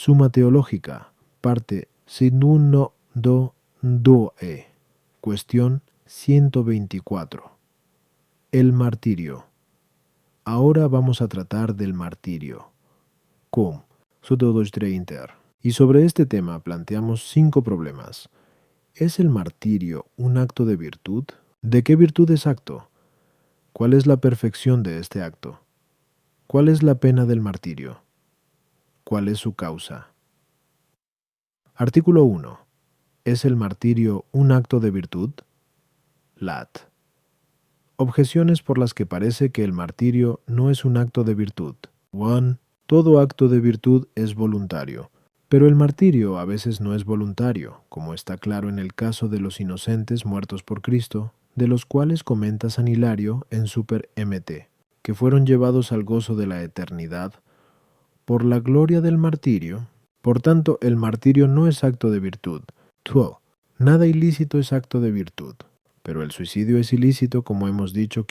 Suma Teológica, parte 1.2.2e, cuestión 124. El martirio. Ahora vamos a tratar del martirio. ¿Cómo? Y sobre este tema planteamos 5 problemas. ¿Es el martirio un acto de virtud? ¿De qué virtud es acto? ¿Cuál es la perfección de este acto? ¿Cuál es la pena del martirio? ¿Cuál es su causa? Artículo 1. ¿Es el martirio un acto de virtud? Lat. Objeciones por las que parece que el martirio no es un acto de virtud. 1. Todo acto de virtud es voluntario, pero el martirio a veces no es voluntario, como está claro en el caso de los inocentes muertos por Cristo, de los cuales comenta San Hilario en Super MT, que fueron llevados al gozo de la eternidad por la gloria del martirio. Por tanto, el martirio no es acto de virtud. 2. Nada ilícito es acto de virtud, pero el suicidio es ilícito, como hemos dicho,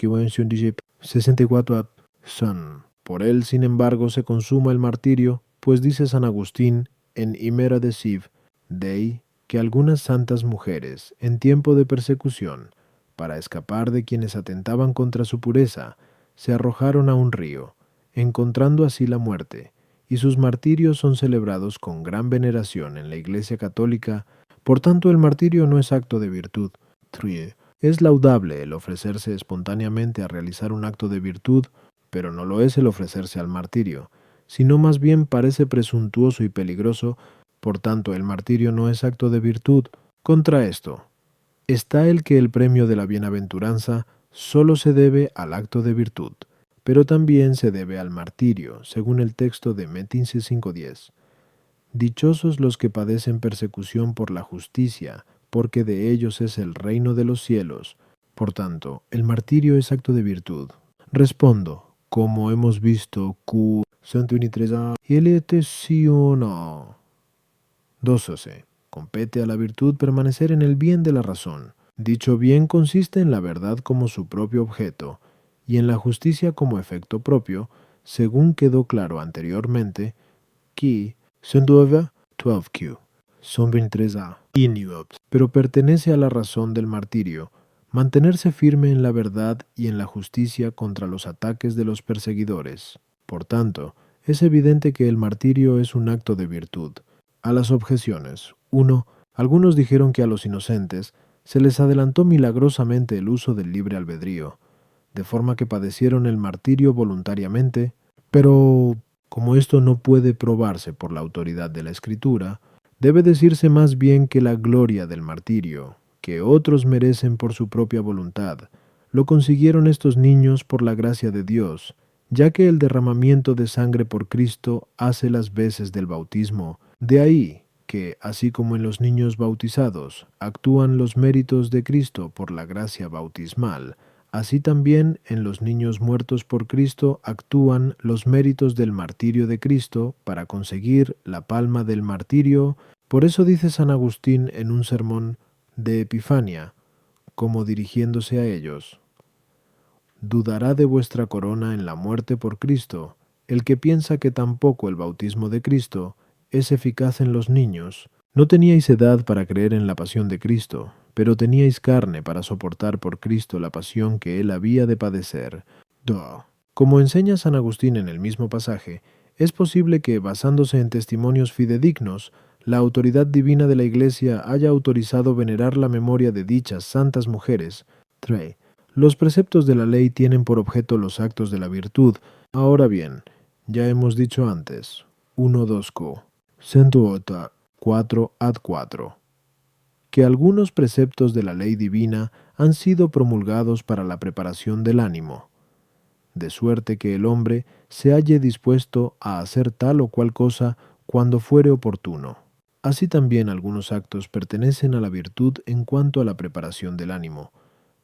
64 son. Por él, sin embargo, se consuma el martirio, pues dice San Agustín en Himera de Siv Dei que algunas santas mujeres, en tiempo de persecución, para escapar de quienes atentaban contra su pureza, se arrojaron a un río, encontrando así la muerte, y sus martirios son celebrados con gran veneración en la Iglesia católica. Por tanto, el martirio no es acto de virtud. 3. Es laudable el ofrecerse espontáneamente a realizar un acto de virtud, pero no lo es el ofrecerse al martirio, sino más bien parece presuntuoso y peligroso. Por tanto, el martirio no es acto de virtud. Contra esto, está el que el premio de la bienaventuranza solo se debe al acto de virtud, pero también se debe al martirio, según el texto de Metince 5:10. Dichosos los que padecen persecución por la justicia, porque de ellos es el reino de los cielos. Por tanto, el martirio es acto de virtud. Respondo, como hemos visto, Q 123a, y el etesiona. 12. Compete a la virtud permanecer en el bien de la razón. Dicho bien consiste en la verdad como su propio objeto, y en la justicia como efecto propio, según quedó claro anteriormente, que 12Q, son 23a, pero pertenece a la razón del martirio, mantenerse firme en la verdad y en la justicia contra los ataques de los perseguidores. Por tanto, es evidente que el martirio es un acto de virtud. A las objeciones. 1. Algunos dijeron que a los inocentes se les adelantó milagrosamente el uso del libre albedrío, de forma que padecieron el martirio voluntariamente, pero como esto no puede probarse por la autoridad de la Escritura, debe decirse más bien que la gloria del martirio, que otros merecen por su propia voluntad, lo consiguieron estos niños por la gracia de Dios, ya que el derramamiento de sangre por Cristo hace las veces del bautismo. De ahí que, así como en los niños bautizados, actúan los méritos de Cristo por la gracia bautismal, así también en los niños muertos por Cristo actúan los méritos del martirio de Cristo para conseguir la palma del martirio. Por eso dice San Agustín en un sermón de Epifania, como dirigiéndose a ellos: «Dudará de vuestra corona en la muerte por Cristo el que piensa que tampoco el bautismo de Cristo es eficaz en los niños. No teníais edad para creer en la pasión de Cristo, pero teníais carne para soportar por Cristo la pasión que él había de padecer». Como enseña San Agustín en el mismo pasaje, es posible que, basándose en testimonios fidedignos, la autoridad divina de la Iglesia haya autorizado venerar la memoria de dichas santas mujeres. 3. Los preceptos de la ley tienen por objeto los actos de la virtud. Ahora bien, ya hemos dicho antes, 1.2q, 108, 4 que algunos preceptos de la ley divina han sido promulgados para la preparación del ánimo, de suerte que el hombre se halle dispuesto a hacer tal o cual cosa cuando fuere oportuno. Así también algunos actos pertenecen a la virtud en cuanto a la preparación del ánimo,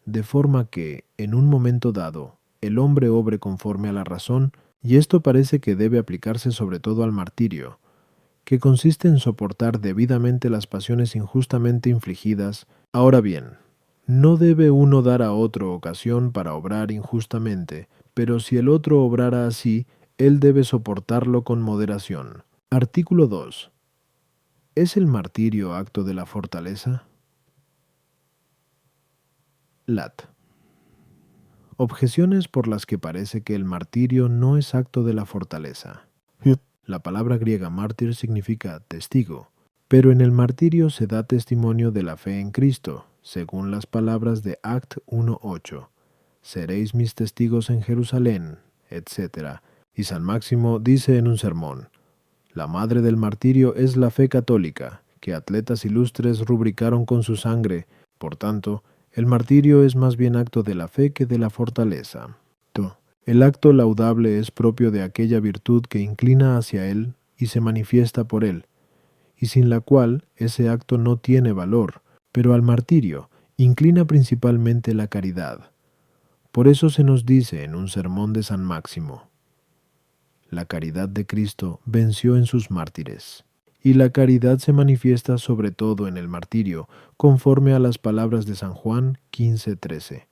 de forma que, en un momento dado, el hombre obre conforme a la razón, y esto parece que debe aplicarse sobre todo al martirio, que consiste en soportar debidamente las pasiones injustamente infligidas. Ahora bien, no debe uno dar a otro ocasión para obrar injustamente, pero si el otro obrara así, él debe soportarlo con moderación. Artículo 2. ¿Es el martirio acto de la fortaleza? Lat. Objeciones por las que parece que el martirio no es acto de la fortaleza. La palabra griega mártir significa testigo, pero en el martirio se da testimonio de la fe en Cristo, según las palabras de Act 1:8. Seréis mis testigos en Jerusalén, etc. Y San Máximo dice en un sermón: la madre del martirio es la fe católica, que atletas ilustres rubricaron con su sangre. Por tanto, el martirio es más bien acto de la fe que de la fortaleza. El acto laudable es propio de aquella virtud que inclina hacia él y se manifiesta por él, y sin la cual ese acto no tiene valor, pero al martirio inclina principalmente la caridad. Por eso se nos dice en un sermón de San Máximo: la caridad de Cristo venció en sus mártires. Y la caridad se manifiesta sobre todo en el martirio, conforme a las palabras de San Juan 15:13.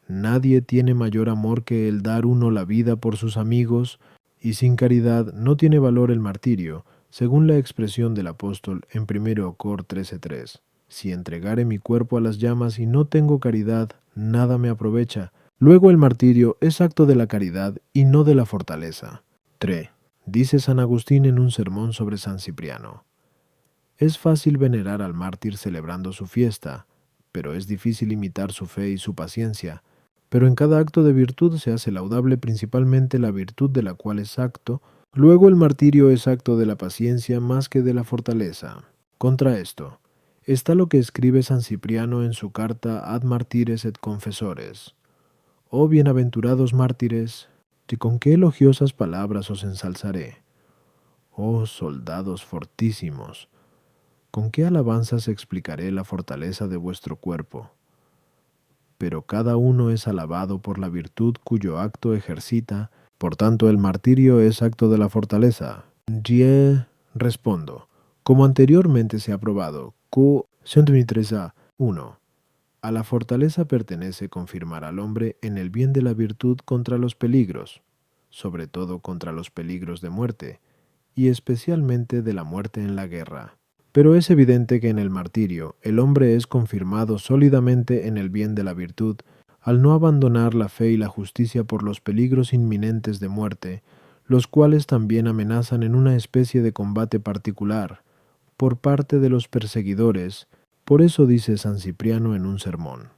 Nadie tiene mayor amor que el dar uno la vida por sus amigos, y sin caridad no tiene valor el martirio, según la expresión del apóstol en 1 Cor 13:3. Si entregare mi cuerpo a las llamas y no tengo caridad, nada me aprovecha. Luego el martirio es acto de la caridad y no de la fortaleza. 3. Dice San Agustín en un sermón sobre San Cipriano: es fácil venerar al mártir celebrando su fiesta, pero es difícil imitar su fe y su paciencia. Pero en cada acto de virtud se hace laudable principalmente la virtud de la cual es acto. Luego el martirio es acto de la paciencia más que de la fortaleza. Contra esto está lo que escribe San Cipriano en su carta Ad Martires et Confessores: oh bienaventurados mártires, y con qué elogiosas palabras os ensalzaré. Oh soldados fortísimos, con qué alabanzas explicaré la fortaleza de vuestro cuerpo. Pero cada uno es alabado por la virtud cuyo acto ejercita. Por tanto, el martirio es acto de la fortaleza. Yo respondo, como anteriormente se ha probado, Q 1. A la fortaleza pertenece confirmar al hombre en el bien de la virtud contra los peligros, sobre todo contra los peligros de muerte, y especialmente de la muerte en la guerra. Pero es evidente que en el martirio el hombre es confirmado sólidamente en el bien de la virtud, al no abandonar la fe y la justicia por los peligros inminentes de muerte, los cuales también amenazan en una especie de combate particular, por parte de los perseguidores. Por eso dice San Cipriano en un sermón: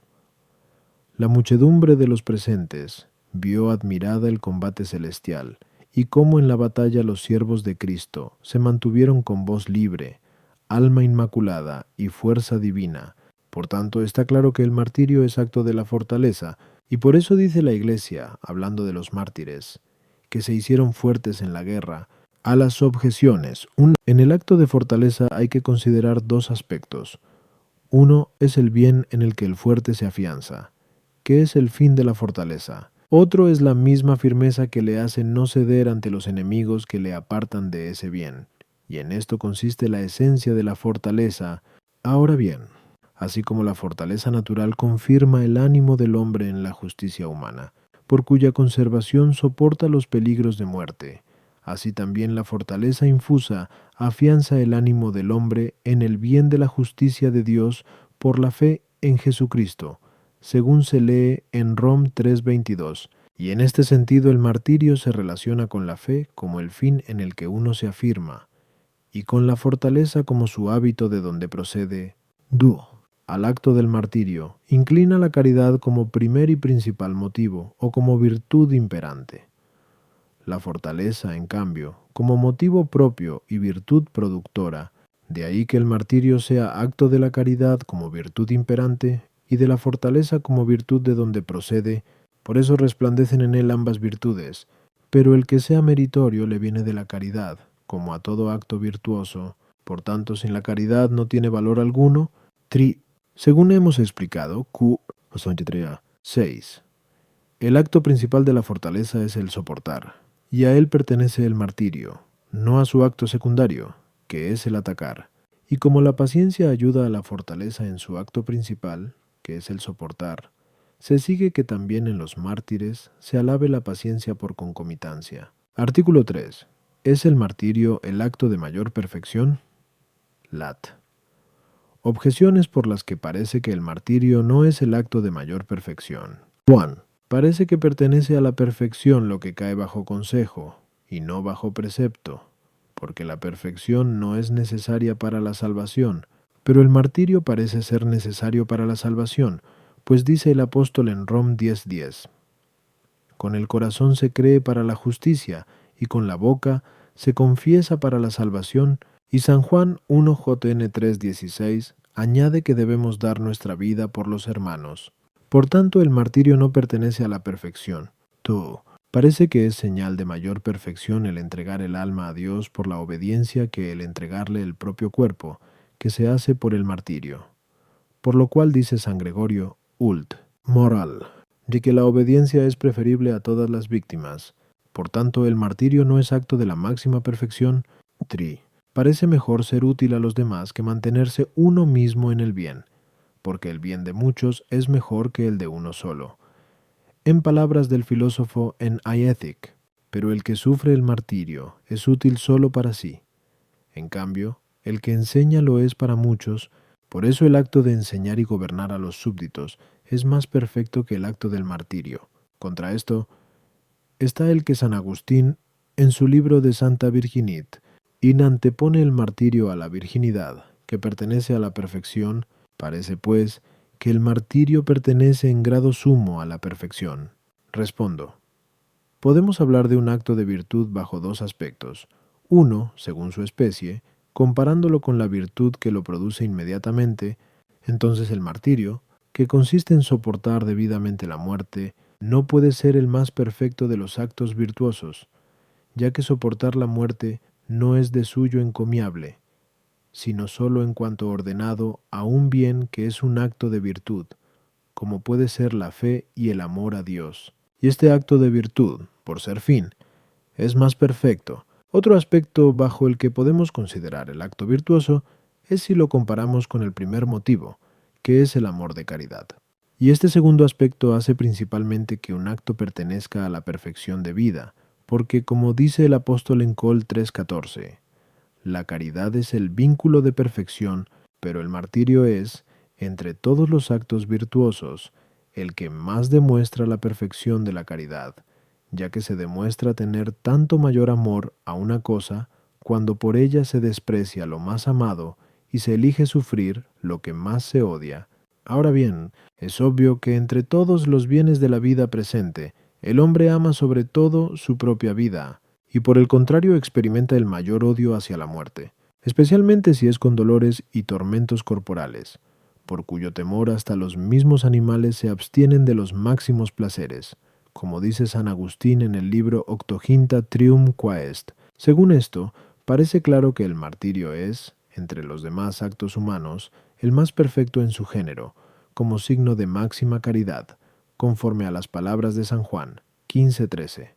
la muchedumbre de los presentes vio admirada el combate celestial, y cómo en la batalla los siervos de Cristo se mantuvieron con voz libre, alma inmaculada y fuerza divina. Por tanto, está claro que el martirio es acto de la fortaleza, y por eso dice la Iglesia, hablando de los mártires, que se hicieron fuertes en la guerra. A las objeciones. En el acto de fortaleza hay que considerar dos aspectos. Uno es el bien en el que el fuerte se afianza, que es el fin de la fortaleza. Otro es la misma firmeza que le hace no ceder ante los enemigos que le apartan de ese bien. Y en esto consiste la esencia de la fortaleza. Ahora bien, así como la fortaleza natural confirma el ánimo del hombre en la justicia humana, por cuya conservación soporta los peligros de muerte, así también la fortaleza infusa afianza el ánimo del hombre en el bien de la justicia de Dios por la fe en Jesucristo, según se lee en Rom 3:22. Y en este sentido el martirio se relaciona con la fe como el fin en el que uno se afirma, y con la fortaleza como su hábito de donde procede. Al acto del martirio inclina la caridad como primer y principal motivo, o como virtud imperante. La fortaleza, en cambio, como motivo propio y virtud productora. De ahí que el martirio sea acto de la caridad como virtud imperante y de la fortaleza como virtud de donde procede. Por eso resplandecen en él ambas virtudes, pero el que sea meritorio le viene de la caridad, como a todo acto virtuoso. Por tanto, sin la caridad no tiene valor alguno. Según hemos explicado, Q 6. El acto principal de la fortaleza es el soportar, y a él pertenece el martirio, no a su acto secundario, que es el atacar. Y como la paciencia ayuda a la fortaleza en su acto principal, que es el soportar, se sigue que también en los mártires se alabe la paciencia por concomitancia. Artículo 3. ¿Es el martirio el acto de mayor perfección? Lat. Objeciones por las que parece que el martirio no es el acto de mayor perfección. 1. Parece que pertenece a la perfección lo que cae bajo consejo, y no bajo precepto, porque la perfección no es necesaria para la salvación, pero el martirio parece ser necesario para la salvación, pues dice el apóstol en Rom 10:10, con el corazón se cree para la justicia, y con la boca se confiesa para la salvación, y San Juan 1 JN 3:16 añade que debemos dar nuestra vida por los hermanos. Por tanto, el martirio no pertenece a la perfección. Parece que es señal de mayor perfección el entregar el alma a Dios por la obediencia que el entregarle el propio cuerpo, que se hace por el martirio. Por lo cual dice San Gregorio, moral, de que la obediencia es preferible a todas las víctimas. Por tanto, el martirio no es acto de la máxima perfección. Parece mejor ser útil a los demás que mantenerse uno mismo en el bien, porque el bien de muchos es mejor que el de uno solo. En palabras del filósofo en iEthic, pero el que sufre el martirio es útil solo para sí. En cambio, el que enseña lo es para muchos. Por eso el acto de enseñar y gobernar a los súbditos es más perfecto que el acto del martirio. Contra esto está el que San Agustín, en su libro de Santa Virginit, antepone el martirio a la virginidad, que pertenece a la perfección. Parece, pues, que el martirio pertenece en grado sumo a la perfección. Respondo. Podemos hablar de un acto de virtud bajo dos aspectos. Uno, según su especie, comparándolo con la virtud que lo produce inmediatamente. Entonces el martirio, que consiste en soportar debidamente la muerte, no puede ser el más perfecto de los actos virtuosos, ya que soportar la muerte no es de suyo encomiable, sino sólo en cuanto ordenado a un bien que es un acto de virtud, como puede ser la fe y el amor a Dios. Y este acto de virtud, por ser fin, es más perfecto. Otro aspecto bajo el que podemos considerar el acto virtuoso es si lo comparamos con el primer motivo, que es el amor de caridad. Y este segundo aspecto hace principalmente que un acto pertenezca a la perfección de vida, porque como dice el apóstol en Col 3:14, la caridad es el vínculo de perfección, pero el martirio es, entre todos los actos virtuosos, el que más demuestra la perfección de la caridad, ya que se demuestra tener tanto mayor amor a una cosa cuando por ella se desprecia lo más amado y se elige sufrir lo que más se odia. Ahora bien, es obvio que entre todos los bienes de la vida presente, el hombre ama sobre todo su propia vida, y por el contrario experimenta el mayor odio hacia la muerte, especialmente si es con dolores y tormentos corporales, por cuyo temor hasta los mismos animales se abstienen de los máximos placeres, como dice San Agustín en el libro Octoginta Trium Quaest. Según esto, parece claro que el martirio es, entre los demás actos humanos, el más perfecto en su género, como signo de máxima caridad, conforme a las palabras de San Juan 15:13.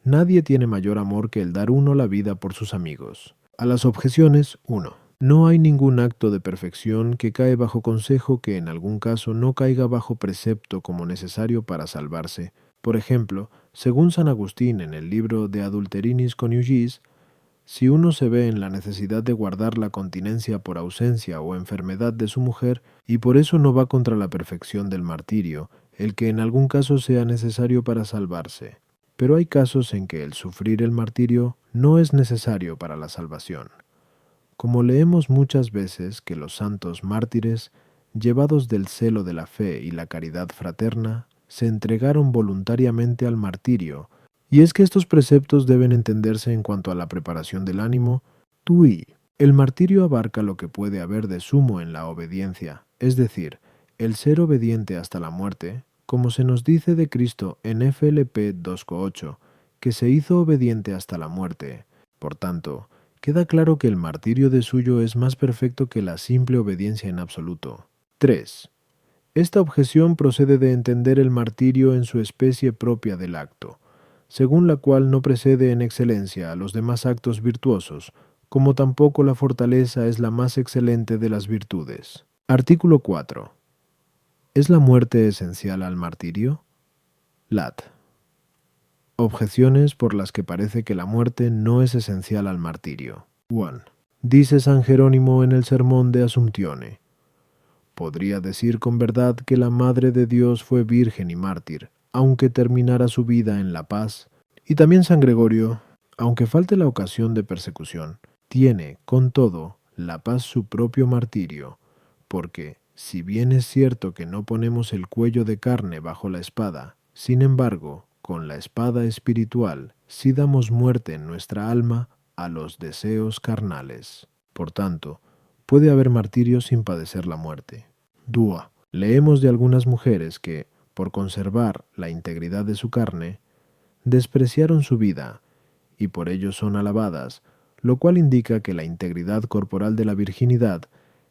Nadie tiene mayor amor que el dar uno la vida por sus amigos. A las objeciones, 1. No hay ningún acto de perfección que cae bajo consejo que en algún caso no caiga bajo precepto como necesario para salvarse. Por ejemplo, según San Agustín en el libro de Adulterinis Coniugis, si uno se ve en la necesidad de guardar la continencia por ausencia o enfermedad de su mujer, y por eso no va contra la perfección del martirio, el que en algún caso sea necesario para salvarse. Pero hay casos en que el sufrir el martirio no es necesario para la salvación. Como leemos muchas veces que los santos mártires, llevados del celo de la fe y la caridad fraterna, se entregaron voluntariamente al martirio, y es que estos preceptos deben entenderse en cuanto a la preparación del ánimo. El martirio abarca lo que puede haber de sumo en la obediencia, es decir, el ser obediente hasta la muerte, como se nos dice de Cristo en FLP 2:8, que se hizo obediente hasta la muerte. Por tanto, queda claro que el martirio de suyo es más perfecto que la simple obediencia en absoluto. 3. Esta objeción procede de entender el martirio en su especie propia del acto, según la cual no precede en excelencia a los demás actos virtuosos, como tampoco la fortaleza es la más excelente de las virtudes. Artículo 4. ¿Es la muerte esencial al martirio? Lat. Objeciones por las que parece que la muerte no es esencial al martirio. 1. Dice San Jerónimo en el Sermón de Asuntione: podría decir con verdad que la Madre de Dios fue virgen y mártir, aunque terminara su vida en la paz. Y también San Gregorio: aunque falte la ocasión de persecución, tiene, con todo, la paz su propio martirio, porque, si bien es cierto que no ponemos el cuello de carne bajo la espada, sin embargo, con la espada espiritual, sí damos muerte en nuestra alma a los deseos carnales. Por tanto, puede haber martirio sin padecer la muerte. 2. Leemos de algunas mujeres que, por conservar la integridad de su carne, despreciaron su vida, y por ello son alabadas, lo cual indica que la integridad corporal de la virginidad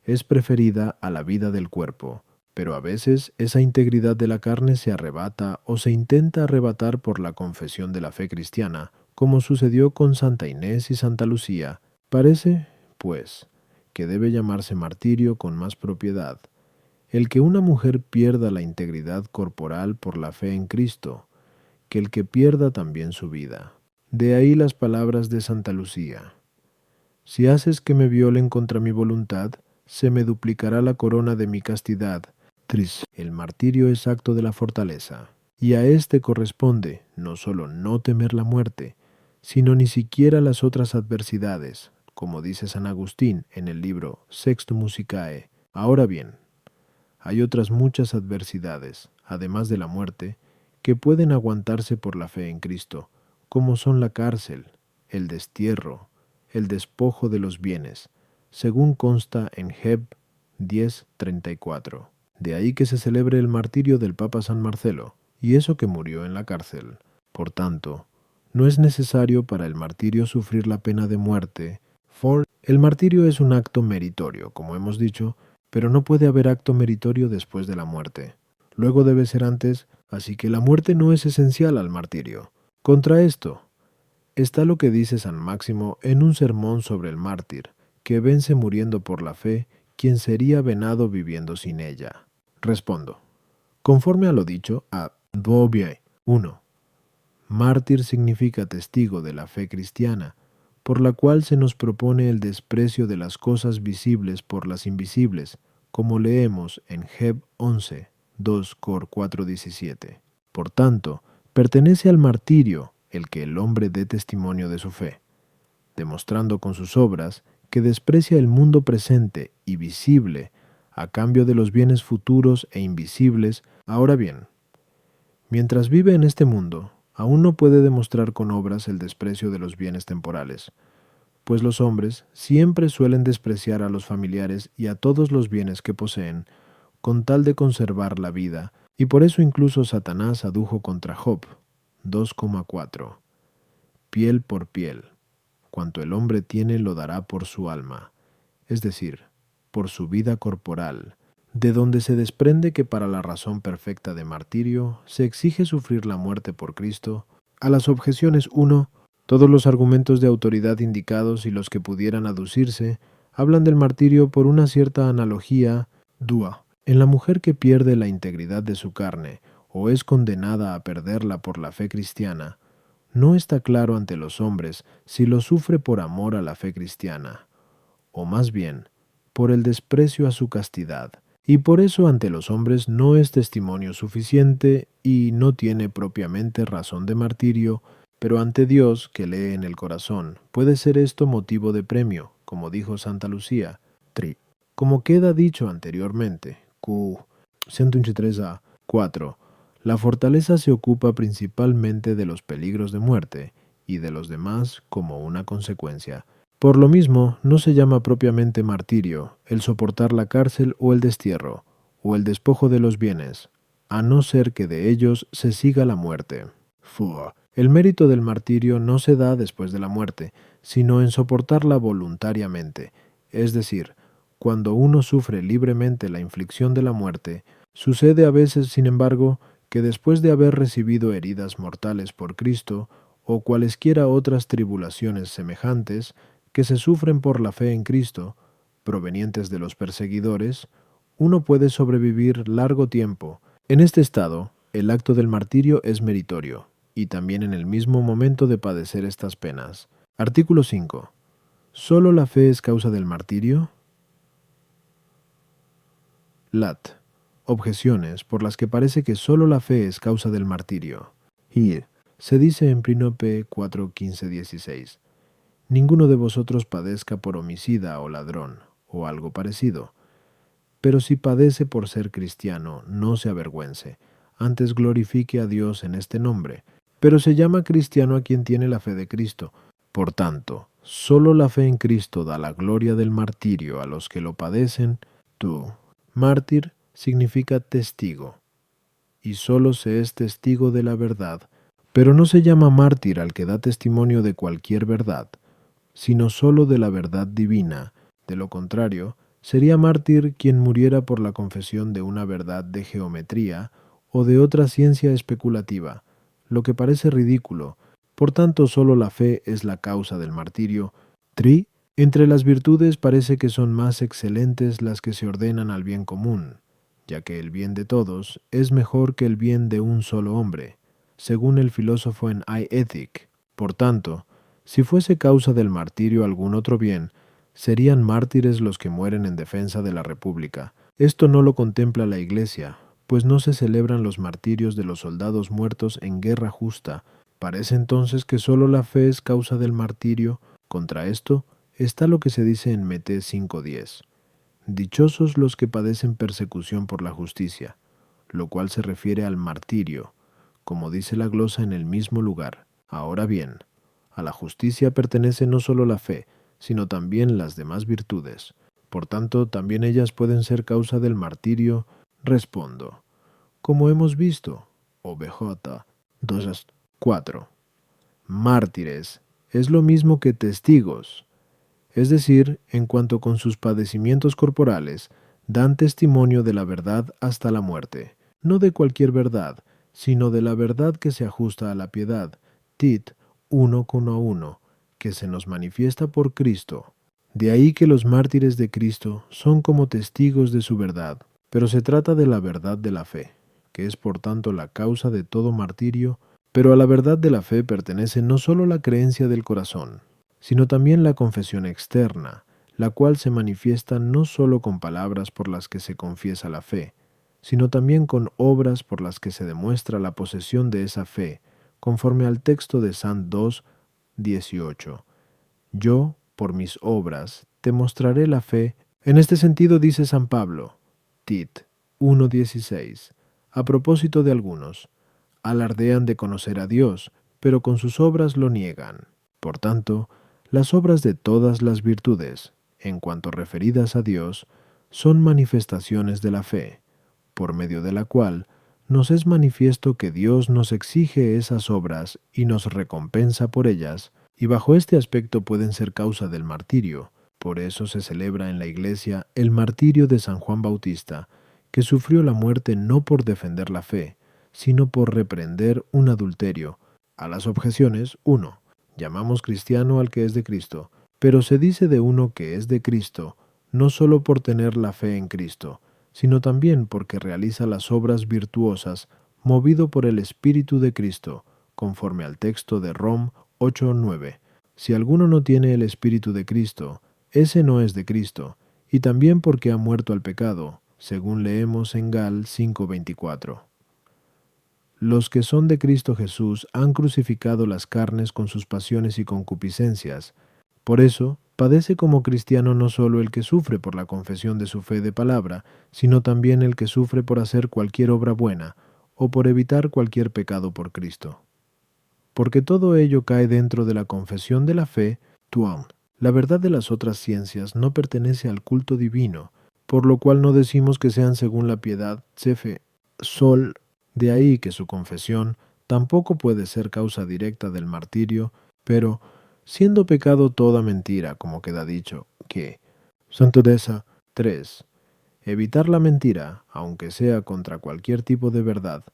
es preferida a la vida del cuerpo, pero a veces esa integridad de la carne se arrebata o se intenta arrebatar por la confesión de la fe cristiana, como sucedió con Santa Inés y Santa Lucía. Parece, pues, que debe llamarse martirio con más propiedad el que una mujer pierda la integridad corporal por la fe en Cristo, que el que pierda también su vida. De ahí las palabras de Santa Lucía: si haces que me violen contra mi voluntad, se me duplicará la corona de mi castidad. 3. El martirio es acto de la fortaleza, y a éste corresponde no solo no temer la muerte, sino ni siquiera las otras adversidades, como dice San Agustín en el libro Sexto Musicae. Ahora bien, hay otras muchas adversidades, además de la muerte, que pueden aguantarse por la fe en Cristo, como son la cárcel, el destierro, el despojo de los bienes, según consta en Heb 10:34. De ahí que se celebre el martirio del Papa San Marcelo, y eso que murió en la cárcel. Por tanto, no es necesario para el martirio sufrir la pena de muerte, for el martirio es un acto meritorio, como hemos dicho, pero no puede haber acto meritorio después de la muerte. Luego debe ser antes, así que la muerte no es esencial al martirio. Contra esto está lo que dice San Máximo en un sermón sobre el mártir, que vence muriendo por la fe quien sería venado viviendo sin ella. Respondo. Conforme a lo dicho, a 1. Mártir significa testigo de la fe cristiana, por la cual se nos propone el desprecio de las cosas visibles por las invisibles, como leemos en Heb 11, 2 Cor 4:17. Por tanto, pertenece al martirio el que el hombre dé testimonio de su fe, demostrando con sus obras que desprecia el mundo presente y visible a cambio de los bienes futuros e invisibles. Ahora bien, mientras vive en este mundo, aún no puede demostrar con obras el desprecio de los bienes temporales, pues los hombres siempre suelen despreciar a los familiares y a todos los bienes que poseen, con tal de conservar la vida, y por eso incluso Satanás adujo contra Job 2,4: piel por piel, cuanto el hombre tiene lo dará por su alma, es decir, por su vida corporal, de donde se desprende que para la razón perfecta de martirio se exige sufrir la muerte por Cristo. A las objeciones 1, todos los argumentos de autoridad indicados y los que pudieran aducirse hablan del martirio por una cierta analogía. 2. En la mujer que pierde la integridad de su carne o es condenada a perderla por la fe cristiana, no está claro ante los hombres si lo sufre por amor a la fe cristiana, o más bien, por el desprecio a su castidad, y por eso ante los hombres no es testimonio suficiente y no tiene propiamente razón de martirio, pero ante Dios, que lee en el corazón, puede ser esto motivo de premio, como dijo Santa Lucía. 3. Como queda dicho anteriormente, Q 123a 4, la fortaleza se ocupa principalmente de los peligros de muerte y de los demás como una consecuencia. Por lo mismo, no se llama propiamente martirio el soportar la cárcel o el destierro, o el despojo de los bienes, a no ser que de ellos se siga la muerte. 4. El mérito del martirio no se da después de la muerte, sino en soportarla voluntariamente, es decir, cuando uno sufre libremente la inflicción de la muerte. Sucede a veces, sin embargo, que después de haber recibido heridas mortales por Cristo, o cualesquiera otras tribulaciones semejantes, que se sufren por la fe en Cristo, provenientes de los perseguidores, uno puede sobrevivir largo tiempo. En este estado, el acto del martirio es meritorio, y también en el mismo momento de padecer estas penas. Artículo 5. ¿Solo la fe es causa del martirio? Lat. Objeciones por las que parece que solo la fe es causa del martirio. Here. Se dice en Prínope 4:15-16. Ninguno de vosotros padezca por homicida o ladrón, o algo parecido. Pero si padece por ser cristiano, no se avergüence, antes glorifique a Dios en este nombre. Pero se llama cristiano a quien tiene la fe de Cristo. Por tanto, solo la fe en Cristo da la gloria del martirio a los que lo padecen. Tú. Mártir significa testigo, y solo se es testigo de la verdad, pero no se llama mártir al que da testimonio de cualquier verdad, sino solo de la verdad divina. De lo contrario, sería mártir quien muriera por la confesión de una verdad de geometría o de otra ciencia especulativa, lo que parece ridículo. Por tanto, solo la fe es la causa del martirio. Tri. Entre las virtudes parece que son más excelentes las que se ordenan al bien común, ya que el bien de todos es mejor que el bien de un solo hombre, según el filósofo en I Ethic. Por tanto, si fuese causa del martirio algún otro bien, serían mártires los que mueren en defensa de la República. Esto no lo contempla la Iglesia, pues no se celebran los martirios de los soldados muertos en guerra justa. Parece entonces que solo la fe es causa del martirio. Contra esto está lo que se dice en Mete 5:10. Dichosos los que padecen persecución por la justicia, lo cual se refiere al martirio, como dice la glosa en el mismo lugar. Ahora bien, a la justicia pertenece no solo la fe, sino también las demás virtudes. Por tanto, también ellas pueden ser causa del martirio. Respondo. Como hemos visto, OBJ 2:4. Mártires es lo mismo que testigos, es decir, en cuanto con sus padecimientos corporales, dan testimonio de la verdad hasta la muerte, no de cualquier verdad, sino de la verdad que se ajusta a la piedad, Tit 1:1, que se nos manifiesta por Cristo. De ahí que los mártires de Cristo son como testigos de su verdad, pero se trata de la verdad de la fe, que es por tanto la causa de todo martirio. Pero a la verdad de la fe pertenece no solo la creencia del corazón, sino también la confesión externa, la cual se manifiesta no solo con palabras por las que se confiesa la fe, sino también con obras por las que se demuestra la posesión de esa fe, conforme al texto de San 2:18. Yo, por mis obras, te mostraré la fe. En este sentido dice San Pablo, Tit 1:16, a propósito de algunos, alardean de conocer a Dios, pero con sus obras lo niegan. Por tanto, las obras de todas las virtudes, en cuanto referidas a Dios, son manifestaciones de la fe, por medio de la cual nos es manifiesto que Dios nos exige esas obras y nos recompensa por ellas, y bajo este aspecto pueden ser causa del martirio. Por eso se celebra en la Iglesia el martirio de San Juan Bautista, que sufrió la muerte no por defender la fe, sino por reprender un adulterio. A las objeciones, 1. Llamamos cristiano al que es de Cristo, pero se dice de uno que es de Cristo, no solo por tener la fe en Cristo, sino también porque realiza las obras virtuosas, movido por el Espíritu de Cristo, conforme al texto de Rom 8:9. Si alguno no tiene el Espíritu de Cristo, ese no es de Cristo, y también porque ha muerto al pecado, según leemos en Gal 5:24. Los que son de Cristo Jesús han crucificado las carnes con sus pasiones y concupiscencias. Por eso, padece como cristiano no solo el que sufre por la confesión de su fe de palabra, sino también el que sufre por hacer cualquier obra buena, o por evitar cualquier pecado por Cristo. Porque todo ello cae dentro de la confesión de la fe, tuam. La verdad de las otras ciencias no pertenece al culto divino, por lo cual no decimos que sean según la piedad, tsefe, sol. De ahí que su confesión tampoco puede ser causa directa del martirio, pero, siendo pecado toda mentira, como queda dicho, que, Santo Desa 3, evitar la mentira, aunque sea contra cualquier tipo de verdad,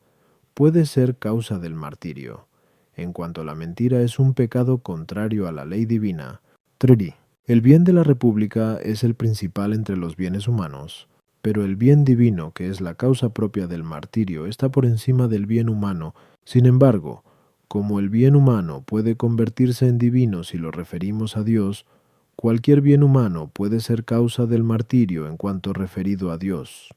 puede ser causa del martirio. En cuanto la mentira es un pecado contrario a la ley divina, Triri. El bien de la República es el principal entre los bienes humanos, pero el bien divino, que es la causa propia del martirio, está por encima del bien humano. Sin embargo, Como el bien humano puede convertirse en divino si lo referimos a Dios, cualquier bien humano puede ser causa del martirio en cuanto referido a Dios.